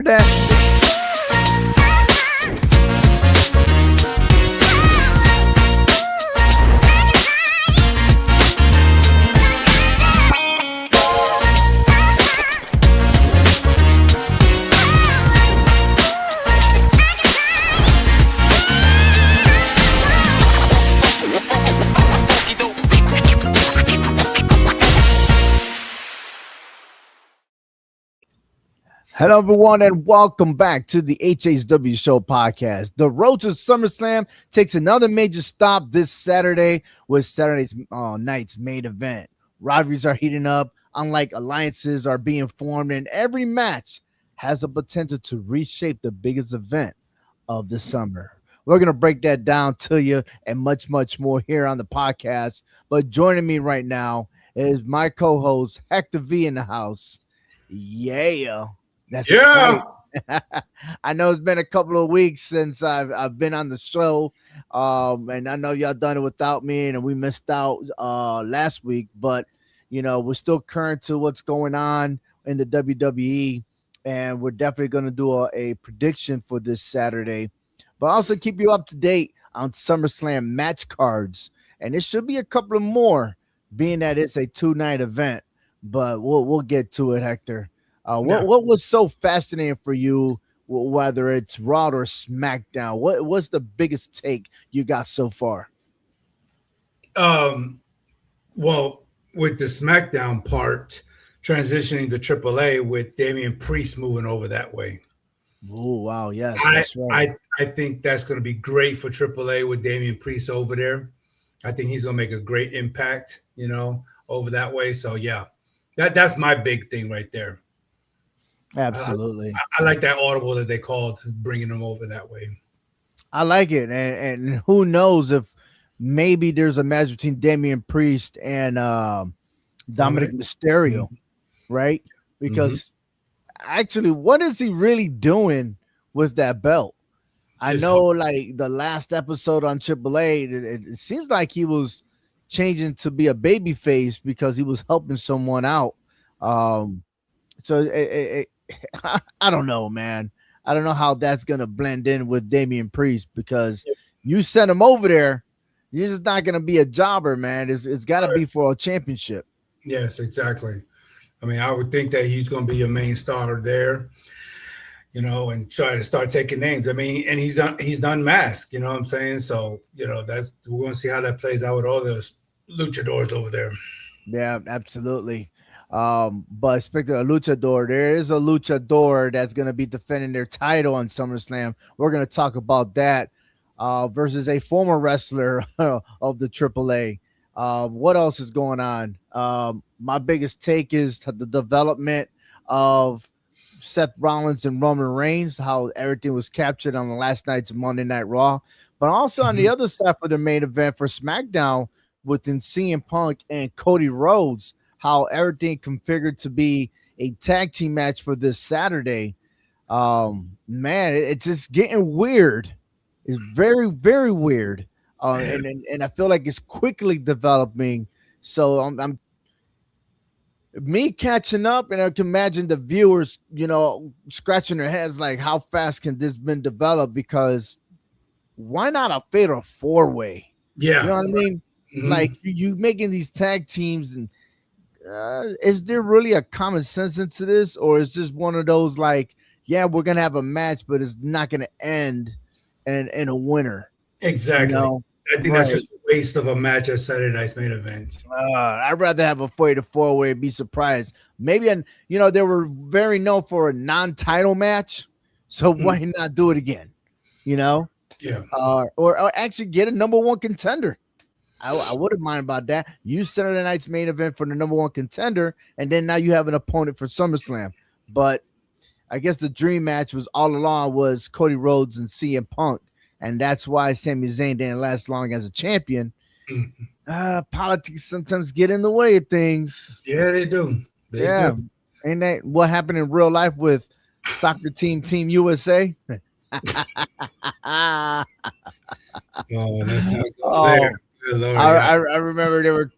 That. Hello, everyone, and welcome back to the HHWShow podcast. The road to SummerSlam takes another major stop this Saturday with Saturday's night's main event. Rivalries are heating up, unlike alliances are being formed, and every match has the potential to reshape the biggest event of the summer. We're going to break that down to you and much, much more here on the podcast. But joining me right now is my co-host, Hector V in the house. Yeah. That's yeah. I know it's been a couple of weeks since I've been on the show, and I know y'all done it without me, and we missed out last week. But you know, we're still current to what's going on in the WWE, and we're definitely going to do a prediction for this Saturday, but also keep you up to date on SummerSlam match cards, and it should be a couple of more, being that it's a 2-night event. But we'll get to it, Hector. What was so fascinating for you, whether it's Raw or SmackDown? What's the biggest take you got so far? Well, with the SmackDown part, transitioning to AAA with Damian Priest moving over that way. Oh, wow. Yes, that's right. I think that's going to be great for AAA with Damian Priest over there. I think he's going to make a great impact, over that way. So, yeah, that's my big thing right there. Absolutely. I like that audible that they called, bringing them over that way. I like it. And who knows if maybe there's a match between Damian Priest and Dominic Mysterio, right? Because actually, what is he really doing with that belt? I know, like the last episode on AAA, it seems like he was changing to be a baby face because he was helping someone out. So I don't know, man. I don't know how that's gonna blend in with Damian Priest, because you send him over there, you're just not gonna be a jobber, man. It's got to be for a championship. Yes, exactly. I mean, I would think that he's gonna be your main star there, and try to start taking names. I mean, and he's unmasked. You know what I'm saying? So we're gonna see how that plays out with all those luchadors over there. Yeah, absolutely. But speaking of luchador, there is a luchador that's going to be defending their title on SummerSlam. We're going to talk about that versus a former wrestler of the AAA. What else is going on? My biggest take is the development of Seth Rollins and Roman Reigns, how everything was captured on the last night's Monday Night Raw, but also on the other side for the main event for SmackDown within CM Punk and Cody Rhodes, how everything configured to be a tag team match for this Saturday. Man, it's just getting weird. It's very, very weird. And I feel like it's quickly developing. So I'm me catching up, and I can imagine the viewers, scratching their heads like, how fast can this been developed? Because why not a fatal 4-way? Yeah. You know what I mean? Like you making these tag teams, and is there really a common sense into this, or is just one of those like, yeah, we're gonna have a match, but it's not gonna end in a winner? Exactly. I think that's just a waste of a match at Saturday night's main event. I'd rather have a fatal 4-way and be surprised. Maybe, they were very known for a non-title match, so why not do it again? Yeah. Or actually get a number one contender. I wouldn't mind about that. Use Saturday night's main event for the number one contender, and then now you have an opponent for SummerSlam. But I guess the dream match was all along was Cody Rhodes and CM Punk, and that's why Sami Zayn didn't last long as a champion. Politics sometimes get in the way of things. Yeah, they do. They do. Ain't that what happened in real life with soccer Team USA? Oh, let's not go there. Lord, I remember there were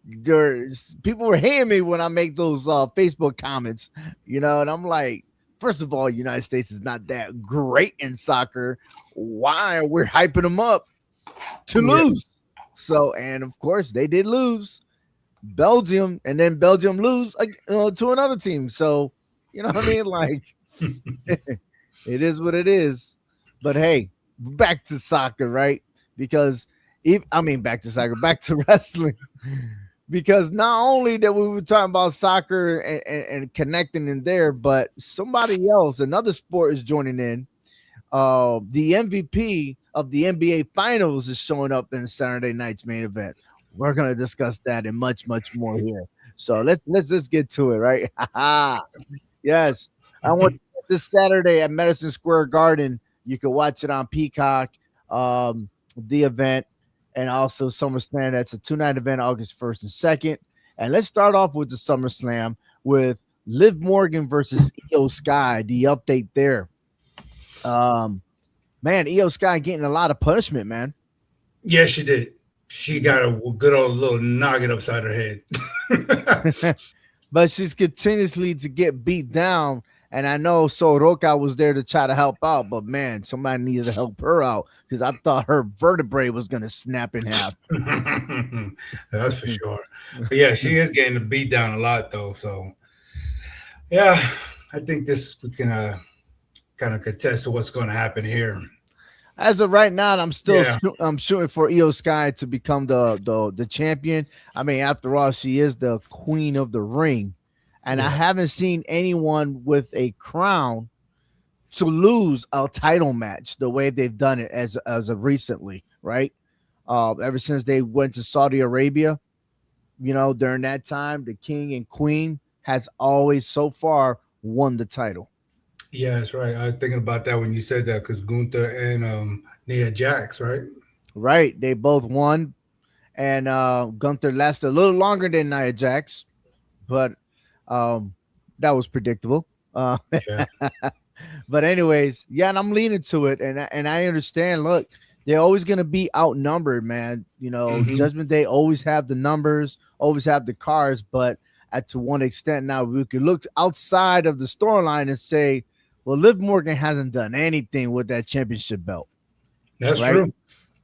people were hating me when I make those Facebook comments, and I'm like, first of all, United States is not that great in soccer. Why are we hyping them up to Yeah. lose? So, and of course, they did lose Belgium, and then Belgium lose to another team. So, you know what I mean? Like, it is what it is. But hey, back to soccer, right? Because back to soccer, back to wrestling. Because not only that we were talking about soccer and connecting in there, but somebody else, another sport is joining in. The MVP of the NBA Finals is showing up in Saturday night's main event. We're gonna discuss that and much, much more here. So let's just get to it, right? Yes, I want this Saturday at Madison Square Garden. You can watch it on Peacock. The event and also SummerSlam. That's a 2-night event, August 1st and 2nd. And let's start off with the SummerSlam with Liv Morgan versus Iyo Sky. The update there. Man, Iyo Sky getting a lot of punishment, man. Yeah, she did. She got a good old little noggin upside her head. But she's continuously to get beat down. And I know Soroka was there to try to help out, but man, somebody needed to help her out because I thought her vertebrae was going to snap in half. That's for sure. But yeah, she is getting the beat down a lot, though. So, yeah, I think we can kind of contest to what's going to happen here. As of right now, I'm still I'm shooting for Iyo Sky to become the champion. I mean, after all, she is the queen of the ring. And I haven't seen anyone with a crown to lose a title match the way they've done it as of recently, right? Ever since they went to Saudi Arabia, during that time, the king and queen has always so far won the title. Yeah, that's right. I was thinking about that when you said that because Gunther and Nia Jax, right? Right. They both won. And Gunther lasted a little longer than Nia Jax, but that was predictable. Yeah. But anyways, yeah, and I'm leaning to it, and I understand. Look, they're always going to be outnumbered, man. Judgment Day always have the numbers, always have the cards, but to one extent, now we could look outside of the storyline and say, well, Liv Morgan hasn't done anything with that championship belt. That's right? True.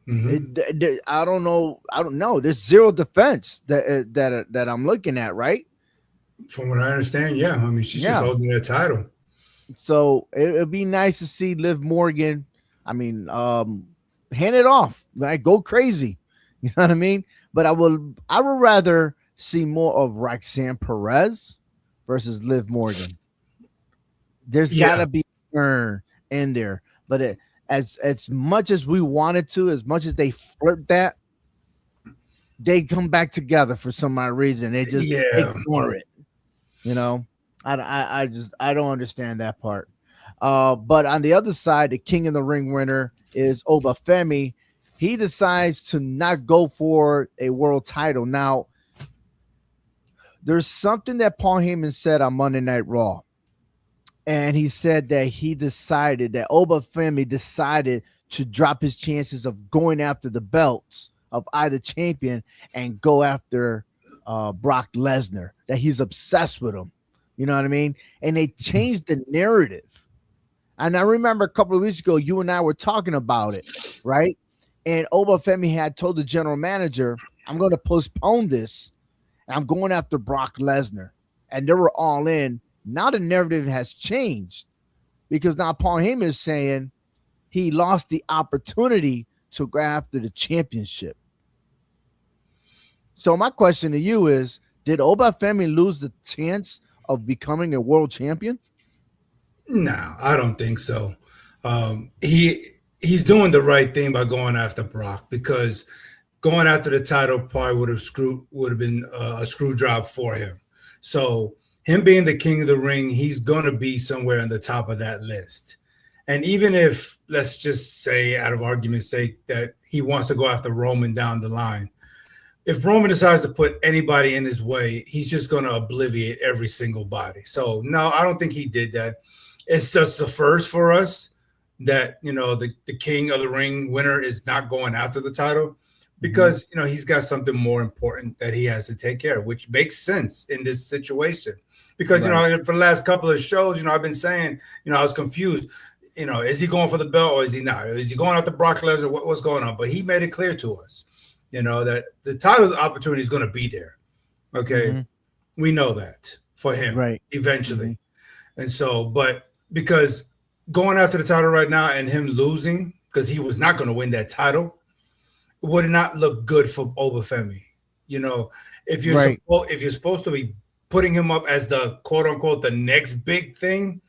Mm-hmm. I don't know. There's zero defense that I'm looking at, right? From what I understand, yeah. I mean, she's just holding that title. So it'd be nice to see Liv Morgan. I mean, hand it off, like go crazy. You know what I mean? But I would rather see more of Roxanne Perez versus Liv Morgan. There's gotta be a turn in there, but as much as we wanted to, as much as they flirt that, they come back together for some odd reason. They just ignore it. I don't understand that part. But on the other side, the King of the Ring winner is Femi. He decides to not go for a world title. Now, there's something that Paul Heyman said on Monday Night Raw. And he said that Femi decided to drop his chances of going after the belts of either champion and go after Brock Lesnar, that he's obsessed with him. You know what I mean? And they changed the narrative. And I remember a couple of weeks ago, you and I were talking about it, right? And Femi had told the general manager, I'm going to postpone this. And I'm going after Brock Lesnar. And they were all in. Now the narrative has changed because now Paul Heyman is saying he lost the opportunity to go after the championship. So my question to you is, did Femi lose the chance of becoming a world champion? No, I don't think so. He's doing the right thing by going after Brock because going after the title probably would have been a screw job for him. So him being the king of the ring, he's going to be somewhere on the top of that list. And even if, let's just say, out of argument's sake, that he wants to go after Roman down the line, if Roman decides to put anybody in his way, he's just going to obliviate every single body. So, no, I don't think he did that. It's just the first for us that, the king of the ring winner is not going after the title because, he's got something more important that he has to take care of, which makes sense in this situation. because for the last couple of shows, I've been saying, I was confused. Is he going for the belt or is he not? Is he going after Brock Lesnar? What's going on? But he made it clear to us, that the title opportunity is going to be there. Okay, we know that for him, eventually, and so, but because going after the title right now and him losing because he was not going to win that title would not look good for Femi. If you're supposed to be putting him up as the quote unquote the next big thing,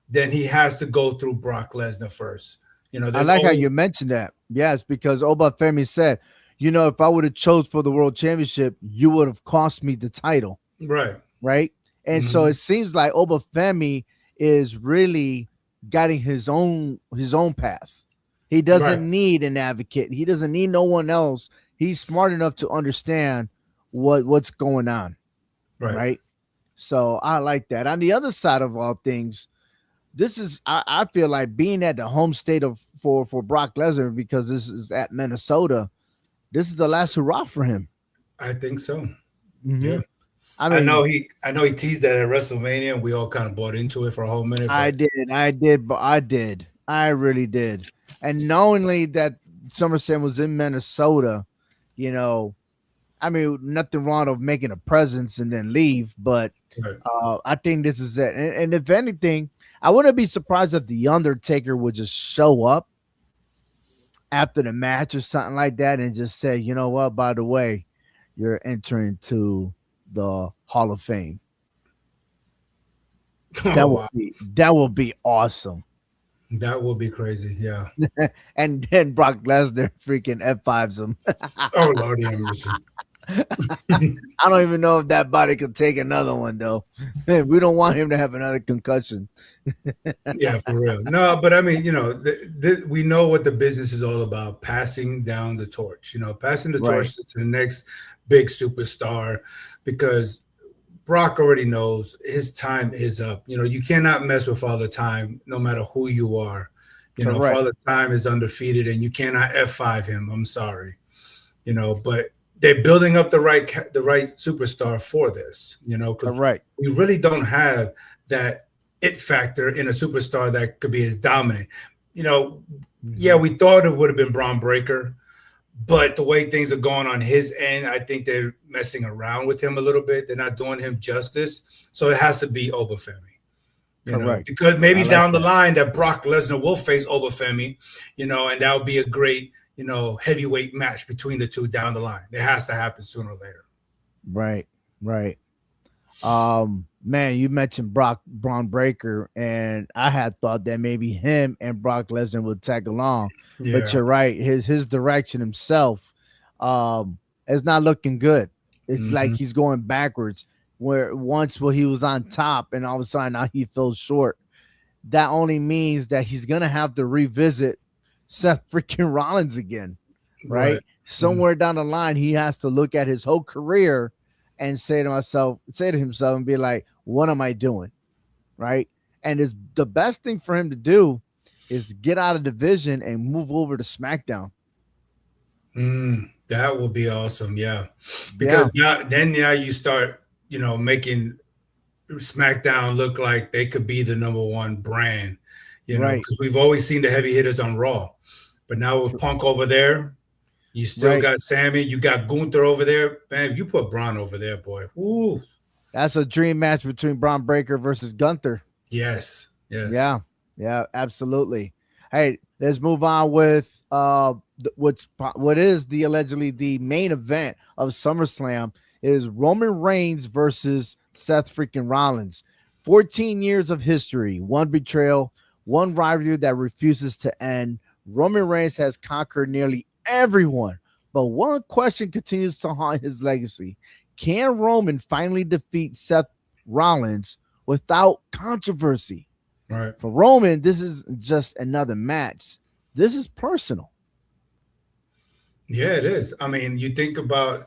then he has to go through Brock Lesnar first. I like how you mentioned that. Yes, because Femi said, if I would have chose for the world championship, you would have cost me the title. Right. And so it seems like Femi is really guiding his own path. He doesn't need an advocate. He doesn't need no one else. He's smart enough to understand what's going on. Right. So I like that. On the other side of all things, this is I feel like being at the home state for Brock Lesnar, because this is at Minnesota. This is the last hurrah for him. I think so. Yeah. I know he teased that at WrestleMania, and we all kind of bought into it for a whole minute. I really did. And knowingly that SummerSlam was in Minnesota, nothing wrong of making a presence and then leave, but I think this is it. And if anything, I wouldn't be surprised if the Undertaker would just show up after the match or something like that and just say, you know what, by the way, you're entering to the Hall of Fame. That would be awesome. That would be crazy, yeah. And then Brock Lesnar freaking F5s him. Oh, Lord have mercy. I don't even know if that body could take another one, though. We don't want him to have another concussion. Yeah, for real. No, but I mean, we know what the business is all about, passing down the torch, passing the torch to the next big superstar, because Brock already knows his time is up. You cannot mess with Father Time, no matter who you are. Father Time is undefeated, and you cannot F5 him. I'm sorry, but they're building up the right superstar for this, because we really don't have that it factor in a superstar that could be as dominant. Yeah, we thought it would have been Braun Breaker, but the way things are going on his end, I think they're messing around with him a little bit. They're not doing him justice. So it has to be Femi. Because maybe down the line that Brock Lesnar will face Femi, and that would be a great, heavyweight match between the two down the line. It has to happen sooner or later. Right. Man, you mentioned Braun Breaker, and I had thought that maybe him and Brock Lesnar would tag along. Yeah. But you're right. His direction himself is not looking good. It's like he's going backwards. Where once he was on top, and all of a sudden now he feels short. That only means that he's gonna have to revisit Seth freaking Rollins again, right? Somewhere down the line, he has to look at his whole career and say to himself and be like, what am I doing? Right. And it's the best thing for him to do is get out of division and move over to SmackDown. That would be awesome. Yeah. Because now you start, making SmackDown look like they could be the number one brand, because we've always seen the heavy hitters on Raw, but now with Punk over there, you still got Sammy. You got Gunther over there. Man, you put Braun over there, boy. Ooh. That's a dream match between Braun Breaker versus Gunther. Yes. Yeah, absolutely. Hey, let's move on with what is the allegedly the main event of SummerSlam is Roman Reigns versus Seth freaking Rollins. 14 years of history, one betrayal, one rivalry that refuses to end. Roman Reigns has conquered nearly everyone, but one question continues to haunt his legacy. Can Roman finally defeat Seth Rollins without controversy? Right. For Roman, this is just another match. This is personal. Yeah, it is. I mean, you think about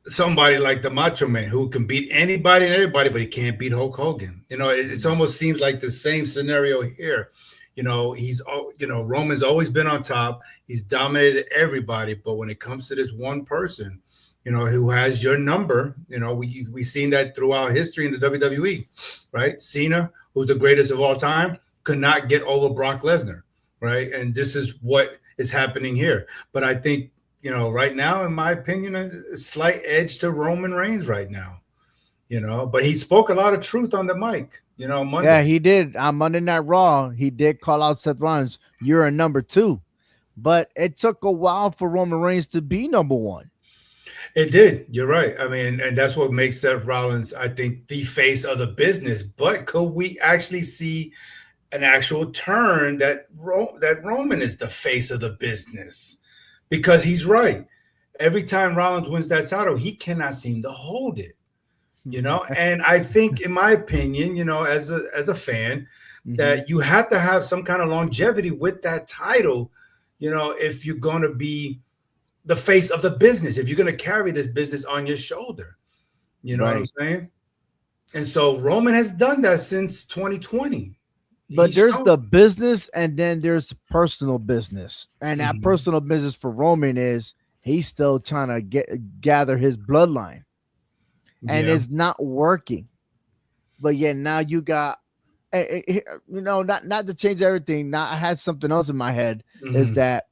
somebody like the Macho Man who can beat anybody and everybody, but he can't beat Hulk Hogan. It almost seems like the same scenario here. Roman's always been on top. He's dominated everybody, but when it comes to this one person, who has your number. We seen that throughout history in the WWE, right? Cena, who's the greatest of all time, could not get over Brock Lesnar, right? And this is what is happening here. But I think, right now, in my opinion, a slight edge to Roman Reigns right now, but he spoke a lot of truth on the mic, Yeah, Monday. he did. On Monday Night Raw, he did call out Seth Rollins, you're a number two. But it took a while for Roman Reigns to be number one. It did. You're right. I mean, and that's what makes Seth Rollins, I think, the face of the business. But could we actually see an actual turn that Roman is the face of the business? Because he's right. Every time Rollins wins that title, he cannot seem to hold it. And I think, in my opinion, as a fan, that you have to have some kind of longevity with that title, if you're going to be the face of the business, if you're going to carry this business on your shoulder. You know what I'm saying? And so Roman has done that since 2020. But there's the business and then there's personal business. And that personal business for Roman is he's still trying to gather his bloodline. And it's not working. But yet now you got, not to change everything. Now I had something else in my head is that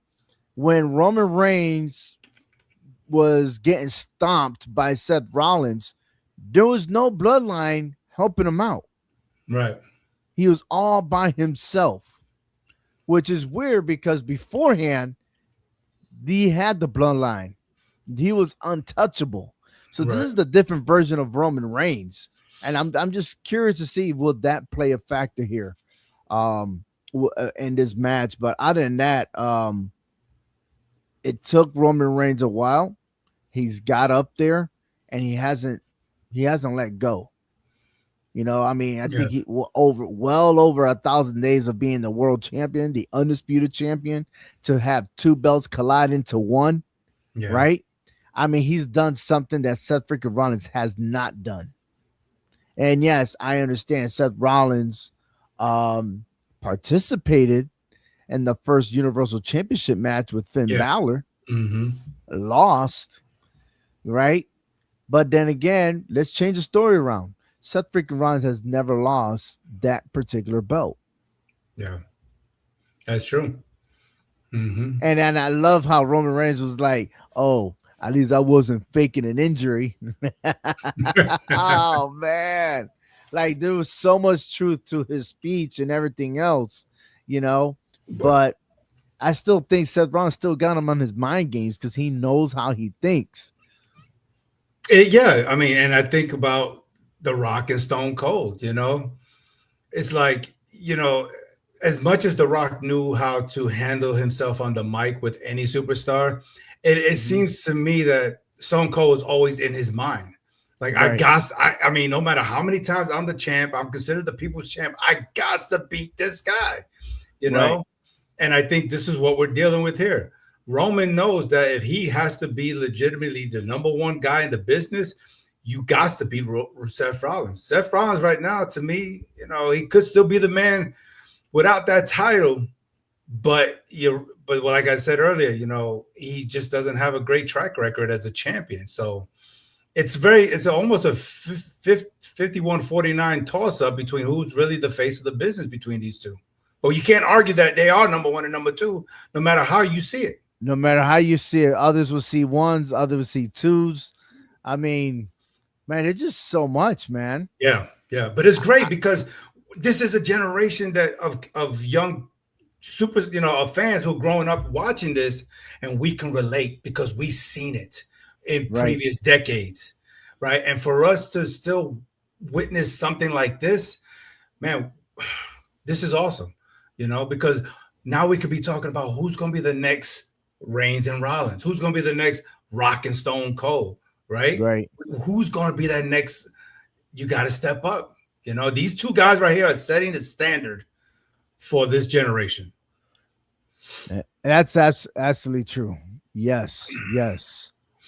when Roman Reigns was getting stomped by Seth Rollins, there was no bloodline helping him out. Right. He was all by himself, which is weird because beforehand, he had the bloodline. He was untouchable. So this is the different version of Roman Reigns. And I'm just curious to see, will that play a factor here in this match? But other than that, it took Roman Reigns a while. He's got up there and he hasn't let go. I think he well over 1,000 days of being the world champion, the undisputed champion, to have two belts collide into one, right? He's done something that Seth freaking Rollins has not done. And yes, I understand Seth Rollins participated in the first Universal Championship match with Finn Balor, lost, right? But then again, let's change the story around. Seth freaking Rollins has never lost that particular belt. Yeah, that's true. And I love how Roman Reigns was like, "Oh, at least I wasn't faking an injury." Oh man, like there was so much truth to his speech and everything else, But I still think Seth Rollins still got him on his mind games because he knows how he thinks. And I think about The Rock and Stone Cold, it's like, as much as The Rock knew how to handle himself on the mic with any superstar, it seems to me that Stone Cold was always in his mind. Like, I mean, no matter how many times I'm the champ, I'm considered the people's champ, I got to beat this guy, know? And I think this is what we're dealing with here. Roman knows that if he has to be legitimately the number one guy in the business, you got to beat Seth Rollins. Seth Rollins right now, to me, he could still be the man without that title, but like I said earlier, he just doesn't have a great track record as a champion. So it's almost a 51-49 toss-up between who's really the face of the business between these two. But you can't argue that they are number one and number two, no matter how you see it. No matter how you see it, others will see ones, others will see twos. I mean, man, it's just so much, man. Yeah. But it's great because this is a generation of young of fans who are growing up watching this, and we can relate because we've seen it in previous decades, right? And for us to still witness something like this, man, this is awesome, because now we could be talking about who's going to be the next Reigns and Rollins, who's going to be the next Rock and Stone Cold, right? Who's going to be that next? You got to step up. These two guys right here are setting the standard for this generation. That's absolutely true. Yes.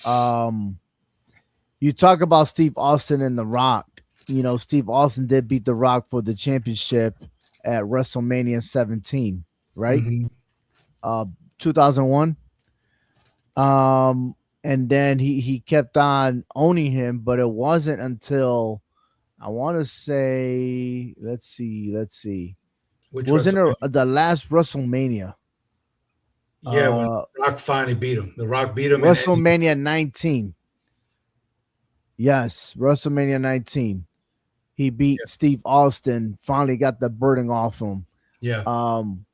You talk about Steve Austin and The Rock. Steve Austin did beat The Rock for the championship at WrestleMania 17, right? 2001. and then he kept on owning him, but it wasn't until I want to say, let's see, Which was in WrestleMania? the last WrestleMania, Yeah, when uh, Rock finally beat him. The Rock beat him, and then WrestleMania 19. Yes, WrestleMania 19. He beat Steve Austin. Finally got the burden off him. yeah. Um,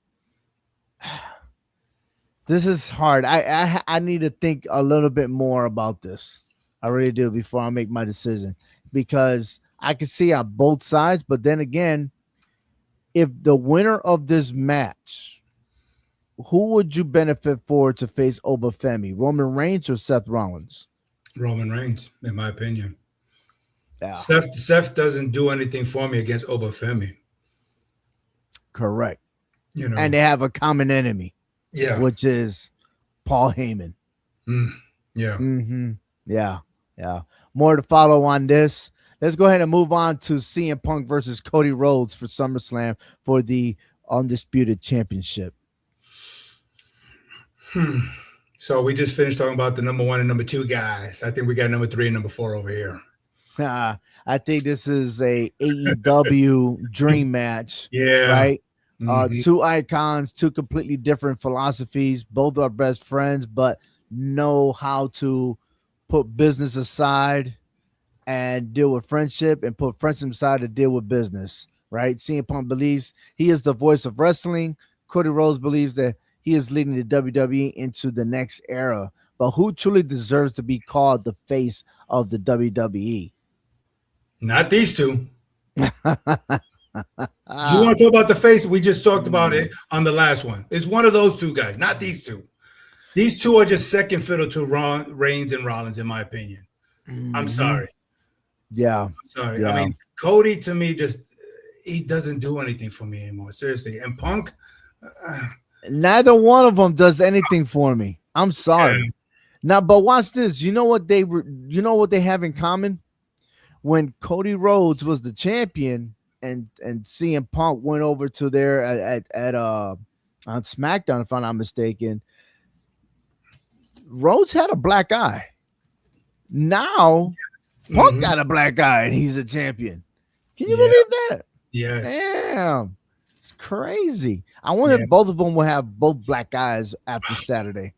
this is hard. I need to think a little bit more about this. I really do before I make my decision because I can see on both sides. But then again, if the winner of this match, who would you benefit for to face Femi? Roman Reigns or Seth Rollins? Roman Reigns, in my opinion. Yeah, Seth doesn't do anything for me against Femi. correct. You And know. they have a common enemy, Yeah. which is Paul Heyman. Mm, yeah. Mm-hmm. Yeah, yeah. More to follow on this. Let's go ahead and move on to CM Punk versus Cody Rhodes for SummerSlam for the Undisputed Championship. Hmm. So we just finished talking about the number 1 and number 2 guys. I think we got number 3 and number 4 over here. I think this is a AEW dream match, Yeah. right? Mhm. Two icons, two completely different philosophies. Both are best friends, but know how to put business aside and deal with friendship, and put friendship aside to deal with business, right? CM Punk believes he is the voice of wrestling. Cody Rhodes believes that he is leading the WWE into the next era. But who truly deserves to be called the face of the WWE? Not these two. You Ah, want to talk about the face? We just talked about mm, it on the last one. It's one of those two guys, not these two. These two are just second fiddle to Reigns and Rollins, in my opinion. I'm mhm. sorry. Yeah, I'm sorry. I yeah. mean, Cody to me just he doesn't do anything for me anymore. Seriously. And Punk, Neither one of them does anything for me. I'm yeah, sorry. Now, but watch this. You know what they have in common? When Cody Rhodes was the champion and CM Punk went over to there at on SmackDown, if I'm not mistaken, Rhodes had a black eye. Now Punk mm-hmm. got a black eye and he's a champion. Can you Yeah, believe that? yes, Damn. It's crazy. I wonder yeah. if both of them will have both black eyes after Saturday.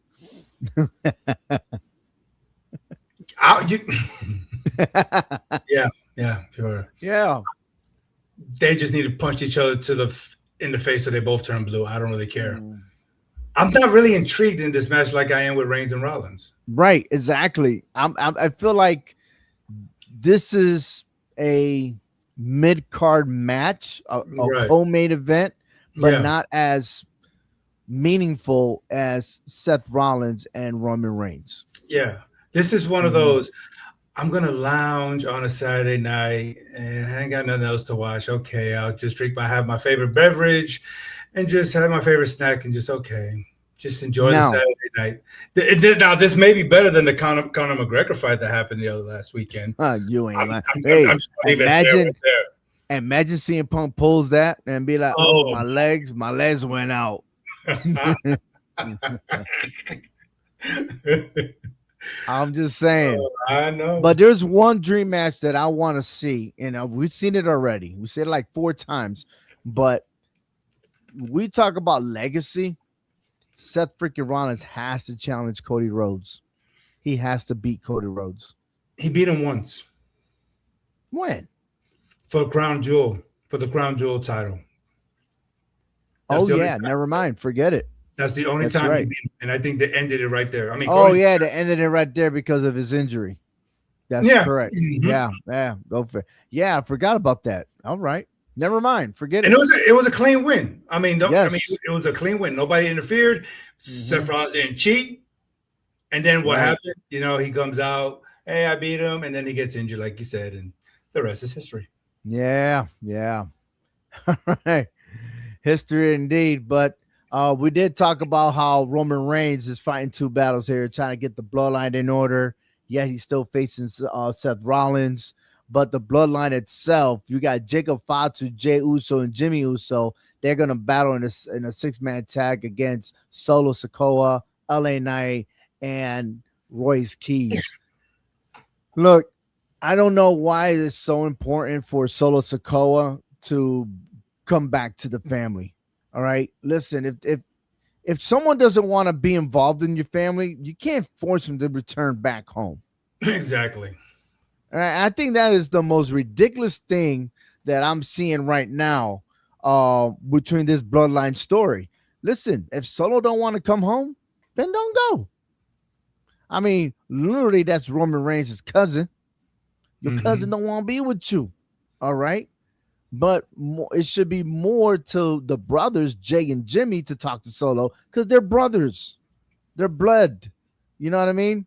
You, yeah, yeah, sure. Yeah. They just need to punch each other in the face so they both turn blue. I don't really care. Mm. I'm not really intrigued in this match like I am with Reigns and Rollins. Right, exactly. I feel like this is a mid card match, a Right. co-main event, but Yeah. not as meaningful as Seth Rollins and Roman Reigns. Yeah. This is one of Mhm. those. I'm gonna lounge on a Saturday night and I ain't got nothing else to watch. Okay, I'll just have my favorite beverage and just have my favorite snack and just enjoy the Now, Saturday night. Now this may be better than the Conor McGregor fight that happened the other last weekend. you ain't lying. I'm Hey, just leaving it there right imagine seeing Punk pulls that and be like, "Oh, there. my legs went out." I'm just saying. I know. But there's one dream match that I want to see, and we've seen it already. We said it like 4 times, but we talk about legacy. Seth freaking Rollins has to challenge Cody Rhodes. He has to beat Cody Rhodes. He beat him once When? for for the crown jewel title. That's Oh the only yeah, never mind. Forget it. That's the only That's time he right. beat him, and I think they ended it right there. I mean, Oh Cody's yeah, they ended it right there because of his injury. That's yeah, correct. mhm. Yeah, yeah, go for it. Yeah, I forgot about that. All right. Never mind. Forget And it. it was a clean win. Yes. It was a clean win. Nobody interfered. Seth Hmm. Rollins didn't cheat. And then what Right. happened? He comes out, hey, I beat him, and then he gets injured, like you said, and the rest is history. Yeah, yeah. All right. History indeed. But we did talk about how Roman Reigns is fighting two battles here, trying to get the bloodline in order. Yet he's still facing Seth Rollins. But the bloodline itself, you got Jacob Fatu, Jey Uso, and Jimmy Uso. They're gonna battle in a 6-man tag against Solo Sikoa, LA Knight, and Royce Keys. Look, I don't know why it's so important for Solo Sokoa to come back to the family. All right. Listen, if someone doesn't want to be involved in your family, you can't force them to return back home. Exactly. All right? I think that is the most ridiculous thing that I'm seeing right now between this bloodline story. Listen, if Solo don't want to come home, then don't go. I mean, literally, that's Roman Reigns' cousin. Your cousin Hmm. don't want to be with you. All right. But it should be more to the brothers, Jay and Jimmy, to talk to Solo because they're brothers. They're blood. You know what I mean?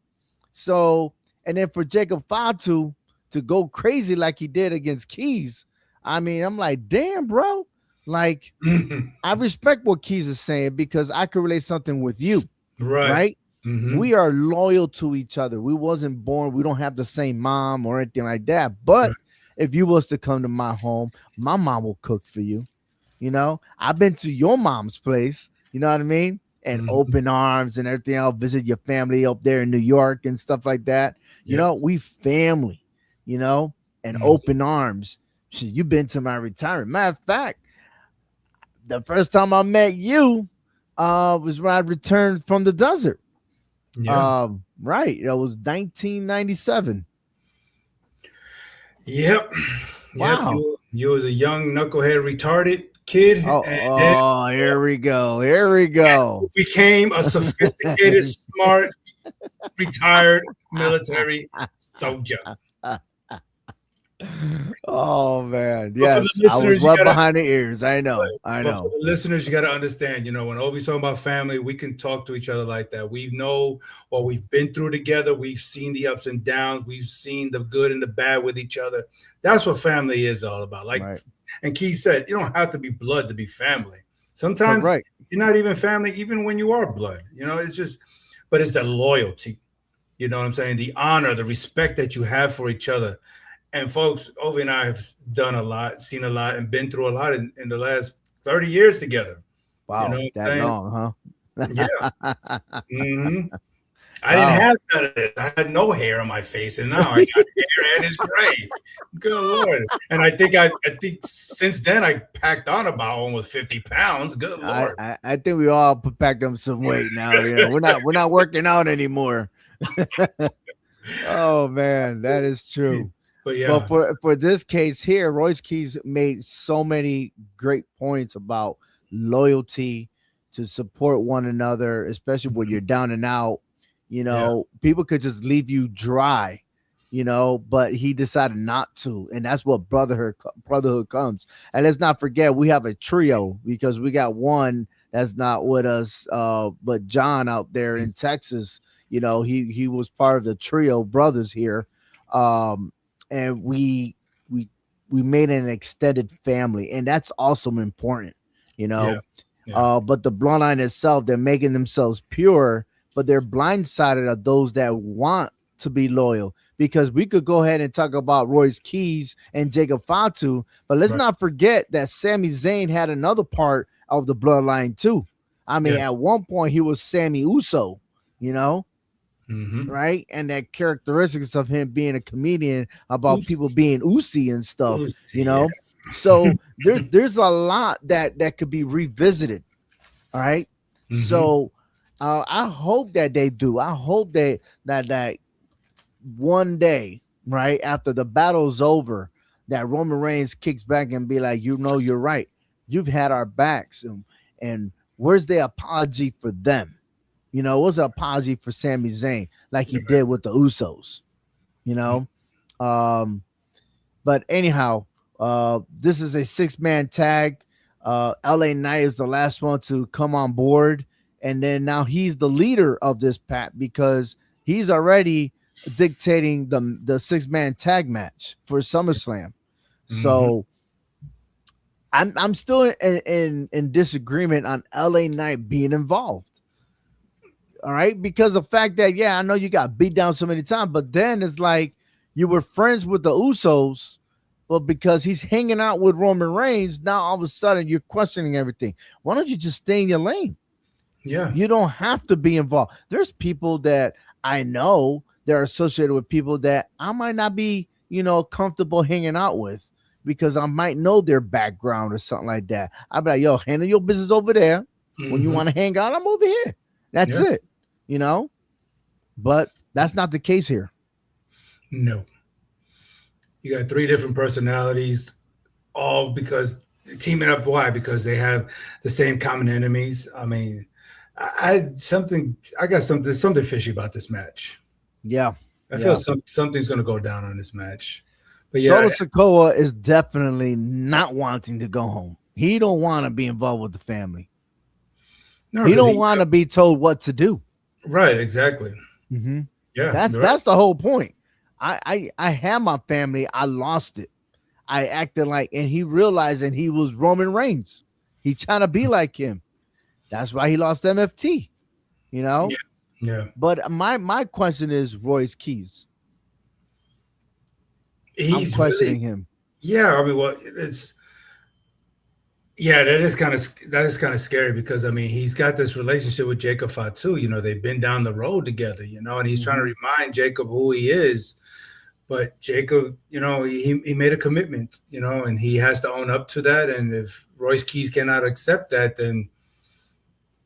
So, and then for Jacob Fatu to go crazy like he did against Keys, I mean, I'm like, damn, bro. Like, I respect what Keys is saying because I could relate something with you, Right. right? Hmm. We are loyal to each other. We wasn't born, we don't have the same mom or anything like that. But Right. if you was to come to my home, my mom will cook for you. You know, I've been to your mom's place, you know what I mean? And Hmm. open arms and everything. I'll visit your family up there in New York and stuff like that. You Yep. know, we family, you know, and Hmm. open arms. Shit, you've been to my retirement. Matter of fact, the first time I met you was when I returned from the desert. Yeah. Right. It was 1997. Yep. Yep. Wow. You was a young knucklehead retarded kid, Oh, and then here we go. Here we you go. became a sophisticated, smart, retired military soldier. Oh man, But for the yes, I was listeners, you wet gotta. behind the ears. I know, I But for know. the listeners, you gotta understand. When Ovi's talking about family, we can talk to each other like that. We know what we've been through together. We've seen the ups and downs. We've seen the good and the bad with each other. That's what family is all about. Like, Right, and Keith said, you don't have to be blood to be family. Sometimes correct. you're not even family, even when you are blood. It's just, but it's the loyalty. You know what I'm saying? The honor, the respect that you have for each other. And folks, Ovi and I have done a lot, seen a lot, and been through a lot in the last 30 years together. You know Wow, what that I'm saying? long, Yeah. huh? Hmm. I didn't Oh, have none of this. I had no hair on my face, and now I got hair and it's gray. Good Lord. And I think since then I packed on about almost 50 pounds. Good I, Lord. I I think we all packed them some weight now. You know, we're not working out anymore. Oh man, that is true. But But yeah. for this case here, Royce Keys made so many great points about loyalty to support one another, especially when you're down and out. You Yeah. know, people could just leave you dry, but he decided not to. And that's what brotherhood comes. And let's not forget we have a trio because we got one that's not with us, but John out there in Texas. He was part of the trio brothers here. And we we made an extended family, and that's also important, you Yeah. know. Yeah. But the bloodline itself, they're making themselves pure, but they're blindsided of those that want to be loyal. Because we could go ahead and talk about Royce Keys and Jacob Fatu, but let's Right. not forget that Sami Zayn had another part of the bloodline too. I mean, Yeah. at one point he was Sammy Uso, you know, Mm-hmm. right? And that characteristics of him being a comedian about people being oozy and stuff, you Yeah. know. So there's a lot that could be revisited. All right. Mm-hmm. So I hope that they do. I hope that one day, right after the battle's over, that Roman Reigns kicks back and be like, you're right. You've had our backs, and where's the apology for them? What's the apology for Sami Zayn, like he did with the Usos? You know, um, but anyhow, this is a six-man tag. LA Knight is the last one to come on board, and then now he's the leader of this pack because he's already dictating the six-man tag match for SummerSlam. Mm-hmm. So I'm still in disagreement on LA Knight being involved. All right, because the fact that I know you got beat down so many times, but then it's like you were friends with the Usos, but because he's hanging out with Roman Reigns, now all of a sudden you're questioning everything. Why don't you just stay in your lane? Yeah. You don't have to be involved. There's people that I know they're associated with people that I might not be, comfortable hanging out with because I might know their background or something like that. I'd be like, yo, handle your business over there. When you Hmm. want to hang out, I'm over here. That's Yeah. it, you know? But that's not the case here. No. You got three different personalities, all because teaming up. Why? Because they have the same common enemies. I mean, I got something fishy about this match. Yeah. I feel Yeah. something's going to go down on this match. But yeah, Solo Sokoa is definitely not wanting to go home. He don't want to be involved with the family. no, He because don't want to be told what to do. right, exactly. Mm-hmm. Yeah, That's you're right. that's the whole point. I had my family. I lost it. I acted like, and he realized, and he was Roman Reigns. He trying to be like him. That's why he lost MFT. You Yeah, know. yeah. But my question is Royce Keys. I'm He's really, questioning him. yeah. I mean, well, it's yeah, that is kind of scary because I mean he's got this relationship with Jacob Fatu. They've been down the road together. And he's trying to Mm-hmm. remind Jacob who he is. But Jacob, he made a commitment, and he has to own up to that. And if Royce Keys cannot accept that, then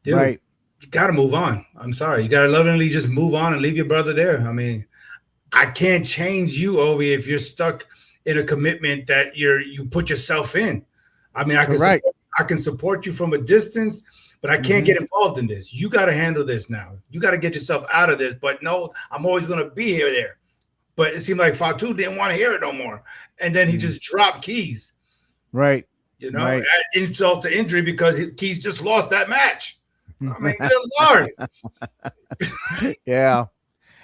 dude, Right. you got to move on. I'm sorry, you got to lovingly just move on and leave your brother there. I mean, I can't change you, Ovi, if you're stuck in a commitment that you put yourself in. I mean, Correct. I can support you from a distance, but I can't Mm-hmm. get involved in this. You got to handle this now. You got to get yourself out of this. But no, I'm always going to be here there. But it seemed like Fatu didn't want to hear it no more, and then he Mm. just dropped Keys. Right. At Right. insult to injury because Keys just lost that match. I mean, good lord. Yeah.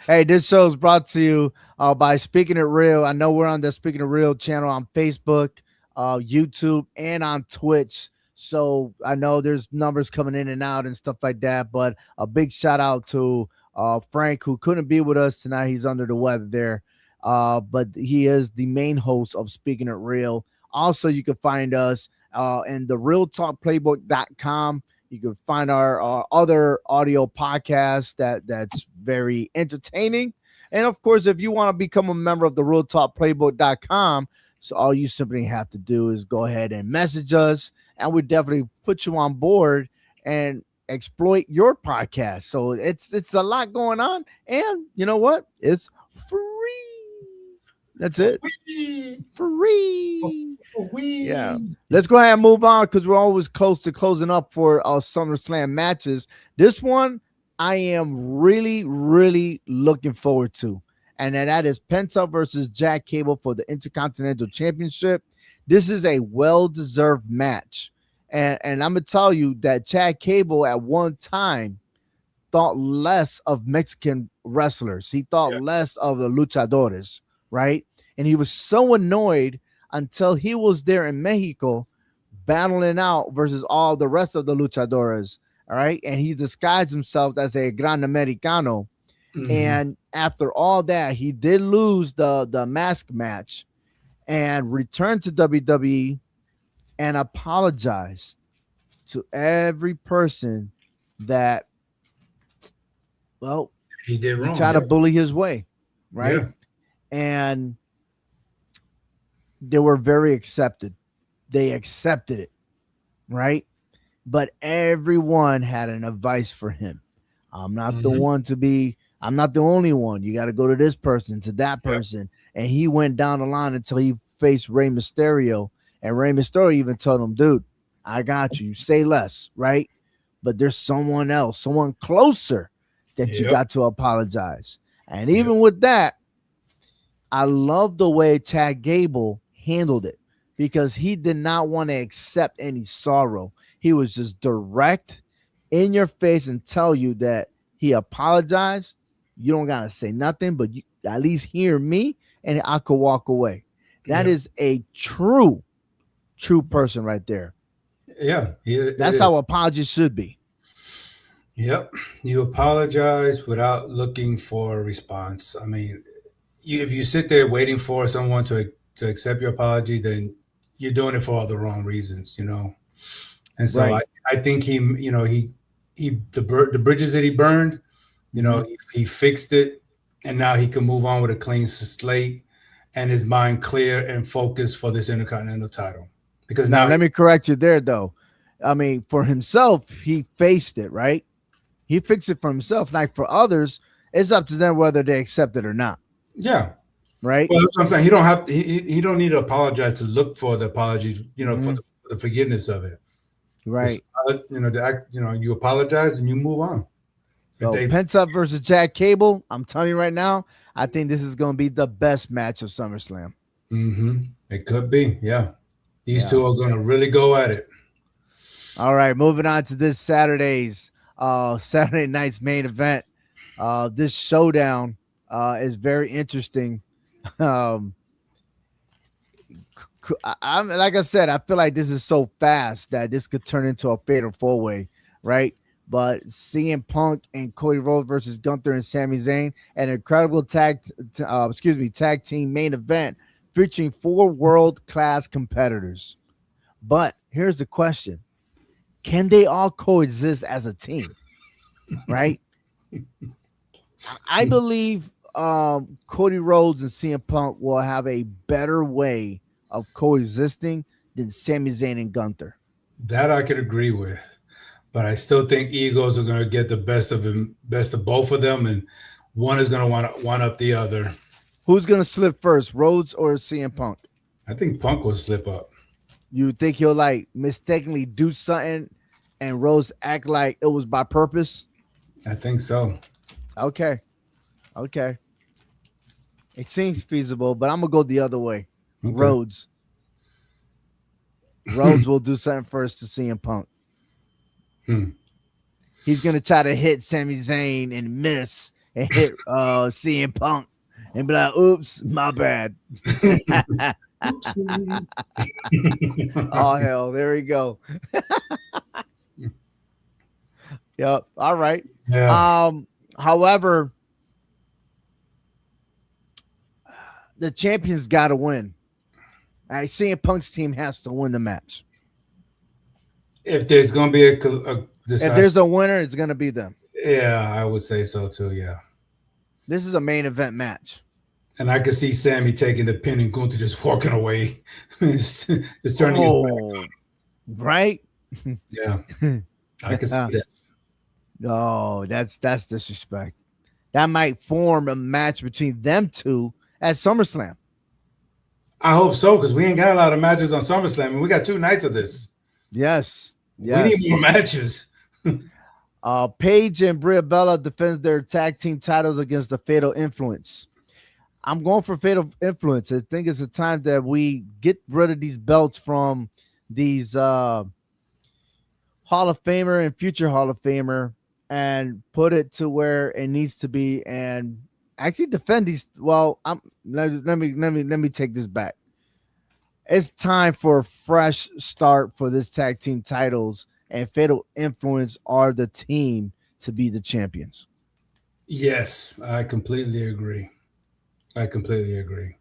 Hey, this show is brought to you by Speaking It Real. I know we're on the Speaking It Real channel on Facebook, YouTube, and on Twitch. So I know there's numbers coming in and out and stuff like that. But a big shout out to Frank, who couldn't be with us tonight. He's under the weather there. But he is the main host of Speaking It Real. Also, you can find us in the realtalkplaybook.com. You can find our other audio podcast that's very entertaining. And of course, if you want to become a member of the realtalkplaybook.com, so all you simply have to do is go ahead and message us, and we definitely put you on board and exploit your podcast. So it's a lot going on, and you know what? It's free. That's it. Free. Yeah. Let's go ahead and move on because we're always close to closing up for our SummerSlam matches. This one I am really, really looking forward to. And then that is Penta versus Jack Cable for the Intercontinental Championship. This is a well-deserved match. And I'm going to tell you that Jack Cable at one time thought less of Mexican wrestlers. He thought Yeah. less of the luchadores, right? And he was so annoyed until he was there in Mexico battling out versus all the rest of the luchadores. All right. And he disguised himself as a Gran Americano. Mhm. And after all that, he did lose the mask match and returned to WWE and apologized to every person that, well, He did he wrong. tried to Yeah. bully his way. Right. Yeah. And they were very accepted. They accepted it. Right. But everyone had an advice for him. I'm not the Mhm. one to be, I'm not the only one. You got to go to this person, to that Yep. person. And he went down the line until he faced Rey Mysterio. And Rey Mysterio even told him, dude, I got you. Say less, right? But there's someone else, someone closer that you Yep. got to apologize. And Yep. even with that, I love the way Chad Gable handled it because he did not want to accept any sorrow. He was just direct in your face and tell you that he apologized. You don't got to say nothing, but you at least hear me and I could walk away. That Yep. is a true person right there. Yeah. It That's is. how apologies should be. Yep. You apologize without looking for a response. I mean, if you sit there waiting for someone to accept your apology, then you're doing it for all the wrong reasons. And so Right. I think he the bridges that he burned You know, he fixed it, and now he can move on with a clean slate and his mind clear and focused for this Intercontinental title. Because Now, now let he's, me correct you there, though. I mean, for himself, he faced it, right? He fixed it for himself. Like for others, it's up to them whether they accept it or not, yeah. right? Well, that's what I'm saying. He don't have to, he don't need to apologize to look for the apologies, Hmm. for the forgiveness of it. It's, Right. the act, you apologize and you move on. If So they, Penta versus Jack Cable, I'm telling you right now, I think this is going to be the best match of SummerSlam. it could be, yeah. These Yeah. two are going to really go at it. All right, moving on to this Saturday night's main event. This showdown is very interesting. Um, I'm like I said, I feel like this is so fast that this could turn into a fatal four way, right? But CM Punk and Cody Rhodes versus Gunther and Sami Zayn, an incredible tag team main event featuring four world class competitors. But here's the question: can they all coexist as a team? Right? I believe Cody Rhodes and CM Punk will have a better way of coexisting than Sami Zayn and Gunther. That I could agree with. But I still think egos are going to get the best of both of them, and one is going to want to one up the other. Who's gonna slip first, Rhodes or CM Punk? I think Punk will slip up. You think he'll like mistakenly do something and Rhodes act like it was by purpose? I think so. Okay. Okay. It seems feasible, but I'm gonna go the other way. Okay. Rhodes. Rhodes will do something first to CM Punk. Hmm. He's gonna try to hit Sami Zayn and miss and hit CM Punk and be like, oops, my bad. Oopsie. Oh hell, there we go. Yep. All right. Yeah, However, the champions gotta win. All right, CM Punk's team has to win the match. if there's going to be a If decisive, there's a winner, it's gonna be them. yeah, I would say so too. Yeah, This is a main event match. and I could see Sammy taking the pin and Gunther just walking away, just turning his back. Oh, right? Yeah, I could see that. No, that's disrespect. That might form a match between them two at SummerSlam. I hope so because we ain't got a lot of matches on SummerSlam, and we got 2 nights of this. Yes, We need yes. more matches. Paige and Bria Bella defends their tag team titles against the Fatal Influence. I'm going for Fatal Influence. I think it's a time that we get rid of these belts from these Hall of Famer and future Hall of Famer and put it to where it needs to be and actually defend these. Well, let me take this back. It's time for a fresh start for this tag team titles, and Fatal Influence are the team to be the champions. Yes, I completely agree. I completely agree.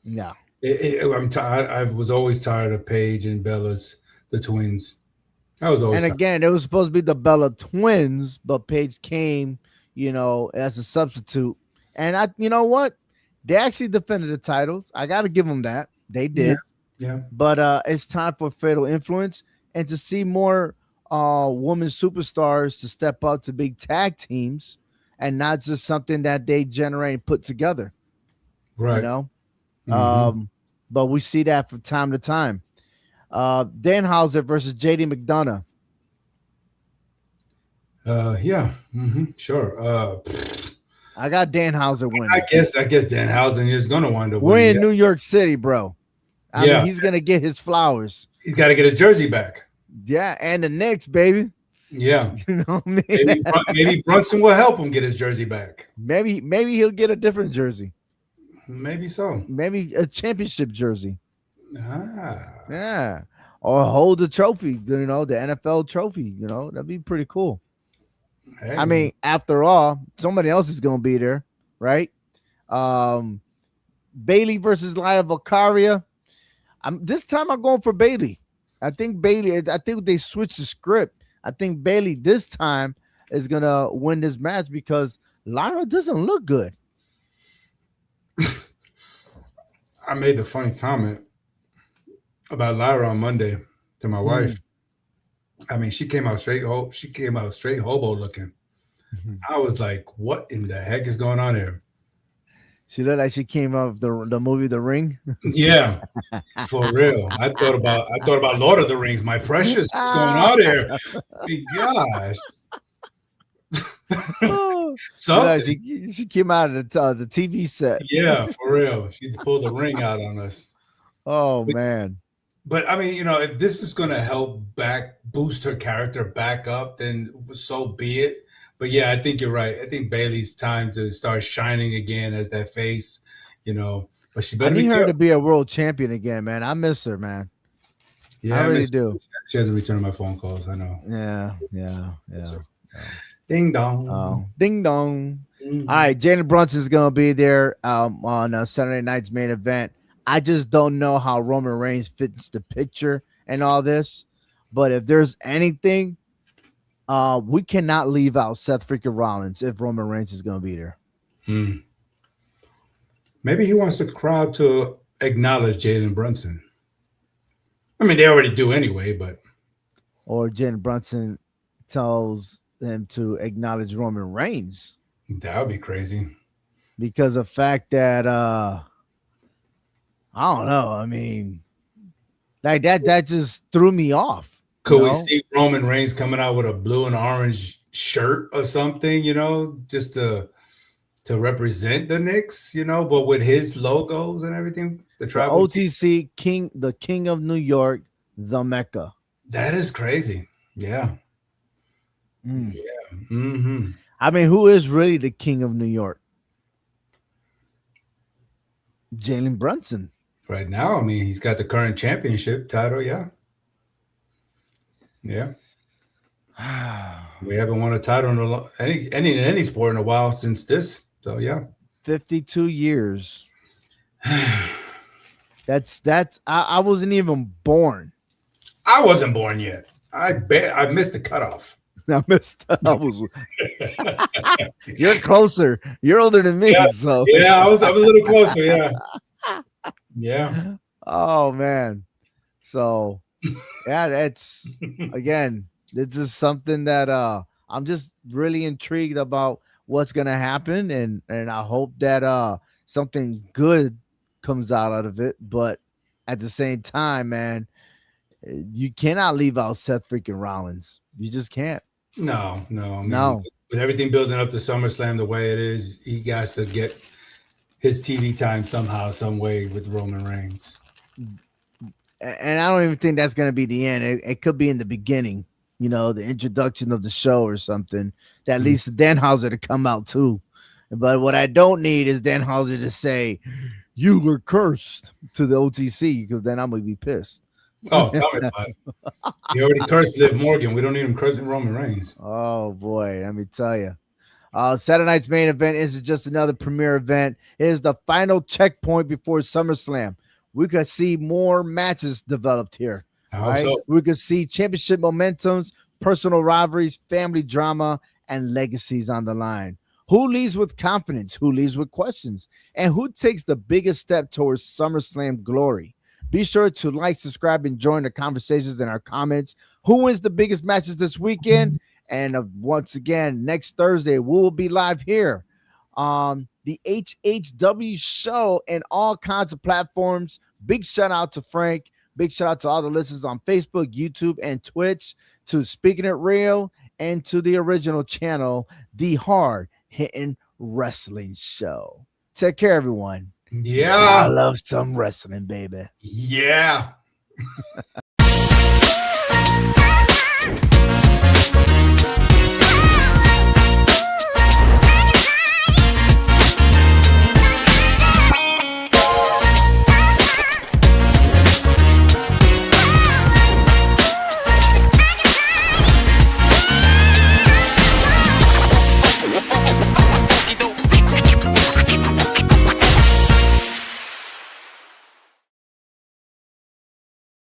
Yeah. I'm tired. I was always tired of Paige and Bella's, the twins. I was always And tired. again, it was supposed to be the Bella twins, but Paige came, as a substitute. And you know what? They actually defended the titles. I got to give them that. They Yeah, did. yeah, But it's time for Fatal Influence and to see more women superstars to step up to big tag teams and not just something that they generate and put together, you right. know? Hmm. But we see that from time to time. Danhauser versus JD McDonough. Yeah, sure. I got Danhauser I winning. guess I guess Danhausen is gonna wind up We're winning. in New York City, bro. I mean, Yeah, he's gonna get his flowers. he's got to get his jersey back. Yeah, and the Knicks, baby. Yeah, You know what I mean? maybe Brunson will help him get his jersey back. Maybe he'll get a different jersey. Maybe so. Maybe a championship jersey. Ah, Yeah. Or hold the trophy, the NFL trophy, that'd be pretty cool. I hey, mean, after all, somebody else is gonna be there, right? Um Bailey versus Laya Valkyria. This time I'm going for Bailey. I think they switched the script. I think Bailey this time is gonna win this match because Lyra doesn't look good. I made the funny comment about Lyra on Monday to my wife. Mm. I mean, she came out straight hobo looking. I was like, what in the heck is going on here? She looked like she came out of the movie The Ring. Yeah, for real. I thought about Lord of the Rings. My precious, what's going on here? My gosh. Oh, she, Something. she came out of the TV set. Yeah, for real. She pulled the ring out on us. Oh But, man. but I mean, if this is going to help boost her character back up, then so be it. But yeah, I think you're right. I think Bailey's time to start shining again as that face, but she I better be need her to careful. be a world champion again, man. I miss her, man. I Yeah, I really miss do. she hasn't returned my phone calls. I know. Yeah. Miss her. Yeah. Ding dong. Oh, ding dong. All Mhm. right, Jalen Brunson's gonna be there on Saturday night's main event. I just don't know how Roman Reigns fits the picture and all this, but if there's anything, we cannot leave out Seth freaking Rollins if Roman Reigns is gonna be there, Hmm. Maybe he wants the crowd to acknowledge Jalen Brunson. I mean, they already do anyway, but or Jalen Brunson tells them to acknowledge Roman Reigns that would be crazy. because of the fact that I don't know. I mean, like that just threw me off. You Could we know, see Roman Reigns coming out with a blue and orange shirt or something, just to represent the Knicks, but with his logos and everything, the the tribal team? OTC king, the king of New York, the Mecca. That is crazy. Yeah. Mm. Yeah. Hmm. I mean, who is really the king of New York? Jalen Brunson. Right now, I mean, he's got the current championship title. Yeah. Yeah. We haven't won a title in any sport in a while since this. So yeah. 52 years. That's I wasn't even born. I wasn't born yet. I missed the cutoff. I missed. You're closer. You're older than me. Yeah, So yeah, I was a little closer. Yeah, yeah. oh man. So yeah, that's again, this is something that I'm just really intrigued about what's gonna happen, and I hope that something good comes out of it. But at the same time, man, you cannot leave out Seth freaking Rollins. You just can't. No, no. I mean, No. with everything building up to SummerSlam the way it is, he has to get his TV time somehow, some way with Roman Reigns. And I don't even think that's going to be the end. It could be in the beginning, the introduction of the show or something that leads to Danhauser to come out too. But what I don't need is Danhauser to say, "You were cursed" to the OTC, because then I'm going to be pissed. Oh, tell me about it. He already cursed Liv Morgan. We don't need him cursing Roman Reigns. Oh, boy. Let me tell you. Saturday night's main event isn't just another premier event. It is the final checkpoint before SummerSlam. We could see more matches developed here. I hope Right? so. We could see championship momentums, personal rivalries, family drama, and legacies on the line. Who leads with confidence? Who leads with questions? And who takes the biggest step towards SummerSlam glory? Be sure to like, subscribe, and join the conversations in our comments. Who wins the biggest matches this weekend? And once again, next Thursday, we will be live here on the HHW show and all kinds of platforms. Big shout out to Frank. Big shout out to all the listeners on Facebook, YouTube, and Twitch, to Speaking It Real, and to the original channel, The Hard Hitting Wrestling Show. Take care, everyone. I Yeah. love some wrestling, baby. Yeah.